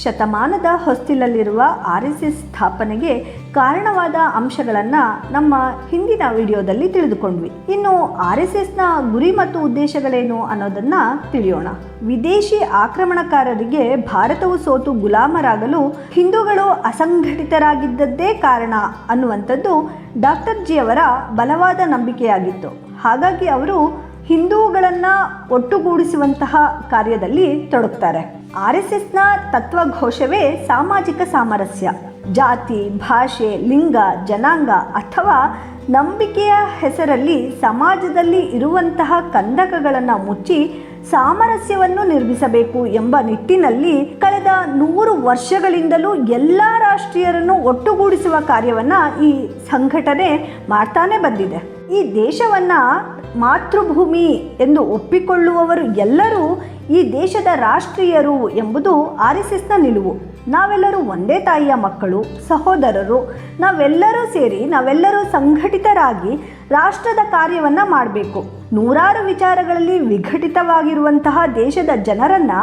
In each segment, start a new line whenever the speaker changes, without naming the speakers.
ಶತಮಾನದ ಹೊಸ್ತಿಲಲ್ಲಿರುವ RSS ಸ್ಥಾಪನೆಗೆ ಕಾರಣವಾದ ಅಂಶಗಳನ್ನು ನಮ್ಮ ಹಿಂದಿನ ವಿಡಿಯೋದಲ್ಲಿ ತಿಳಿದುಕೊಂಡ್ವಿ. ಇನ್ನು RSSನ ಗುರಿ ಮತ್ತು ಉದ್ದೇಶಗಳೇನು ಅನ್ನೋದನ್ನು ತಿಳಿಯೋಣ. ವಿದೇಶಿ ಆಕ್ರಮಣಕಾರರಿಗೆ ಭಾರತವು ಸೋತು ಗುಲಾಮರಾಗಲು ಹಿಂದೂಗಳು ಅಸಂಘಟಿತರಾಗಿದ್ದದ್ದೇ ಕಾರಣ ಅನ್ನುವಂಥದ್ದು ಡಾಕ್ಟರ್ ಜಿ ಅವರ ಬಲವಾದ ನಂಬಿಕೆಯಾಗಿತ್ತು. ಹಾಗಾಗಿ ಅವರು ಹಿಂದೂಗಳನ್ನು ಒಟ್ಟುಗೂಡಿಸುವಂತಹ ಕಾರ್ಯದಲ್ಲಿ ತೊಡಗ್ತಾರೆ. RSSನ ತತ್ವಘೋಷವೇ ಸಾಮಾಜಿಕ ಸಾಮರಸ್ಯ. ಜಾತಿ, ಭಾಷೆ, ಲಿಂಗ, ಜನಾಂಗ ಅಥವಾ ನಂಬಿಕೆಯ ಹೆಸರಲ್ಲಿ ಸಮಾಜದಲ್ಲಿ ಇರುವಂತಹ ಕಂದಕಗಳನ್ನು ಮುಚ್ಚಿ ಸಾಮರಸ್ಯವನ್ನು ನಿರ್ಮಿಸಬೇಕು ಎಂಬ ನಿಟ್ಟಿನಲ್ಲಿ ಕಳೆದ 100 ವರ್ಷಗಳಿಂದಲೂ ಎಲ್ಲ ರಾಷ್ಟ್ರೀಯರನ್ನು ಒಟ್ಟುಗೂಡಿಸುವ ಕಾರ್ಯವನ್ನು ಈ ಸಂಘಟನೆ ಮಾಡ್ತಾನೆ ಬಂದಿದೆ. ಈ ದೇಶವನ್ನು ಮಾತೃಭೂಮಿ ಎಂದು ಒಪ್ಪಿಕೊಳ್ಳುವವರು ಎಲ್ಲರೂ ಈ ದೇಶದ ರಾಷ್ಟ್ರೀಯರು ಎಂಬುದು RSSನ ನಿಲುವು. ನಾವೆಲ್ಲರೂ ಒಂದೇ ತಾಯಿಯ ಮಕ್ಕಳು, ಸಹೋದರರು. ನಾವೆಲ್ಲರೂ ಸಂಘಟಿತರಾಗಿ ರಾಷ್ಟ್ರದ ಕಾರ್ಯವನ್ನು ಮಾಡಬೇಕು. ನೂರಾರು ವಿಚಾರಗಳಲ್ಲಿ ವಿಘಟಿತವಾಗಿರುವಂತಹ ದೇಶದ ಜನರನ್ನು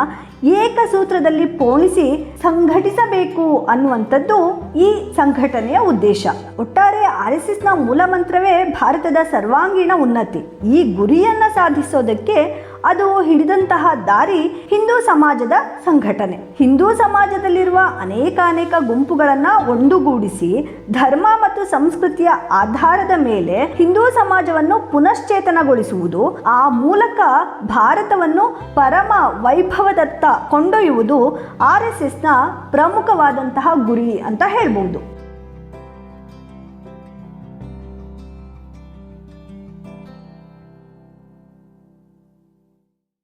ಏಕಸೂತ್ರದಲ್ಲಿ ಪೋಣಿಸಿ ಸಂಘಟಿಸಬೇಕು ಅನ್ನುವಂಥದ್ದು ಈ ಸಂಘಟನೆಯ ಉದ್ದೇಶ. ಒಟ್ಟಾರೆ RSSನ ಮೂಲಮಂತ್ರವೇ ಭಾರತದ ಸರ್ವಾಂಗೀಣ ಉನ್ನತಿ. ಈ ಗುರಿಯನ್ನು ಸಾಧಿಸೋದಕ್ಕೆ ಅದು ಹಿಡಿದಂತಹ ದಾರಿ ಹಿಂದೂ ಸಮಾಜದ ಸಂಘಟನೆ. ಹಿಂದೂ ಸಮಾಜದಲ್ಲಿರುವ ಅನೇಕ ಗುಂಪುಗಳನ್ನು ಒಂದುಗೂಡಿಸಿ ಧರ್ಮ ಮತ್ತು ಸಂಸ್ಕೃತಿಯ ಆಧಾರದ ಮೇಲೆ ಹಿಂದೂ ಸಮಾಜವನ್ನು ಪುನಶ್ಚೇತನಗೊಳಿಸುವುದು, ಆ ಮೂಲಕ ಭಾರತವನ್ನು ಪರಮ ವೈಭವದತ್ತ ಕೊಂಡೊಯ್ಯುವುದು RSSನ ಪ್ರಮುಖವಾದಂತಹ ಗುರಿ ಅಂತ ಹೇಳ್ಬೋದು.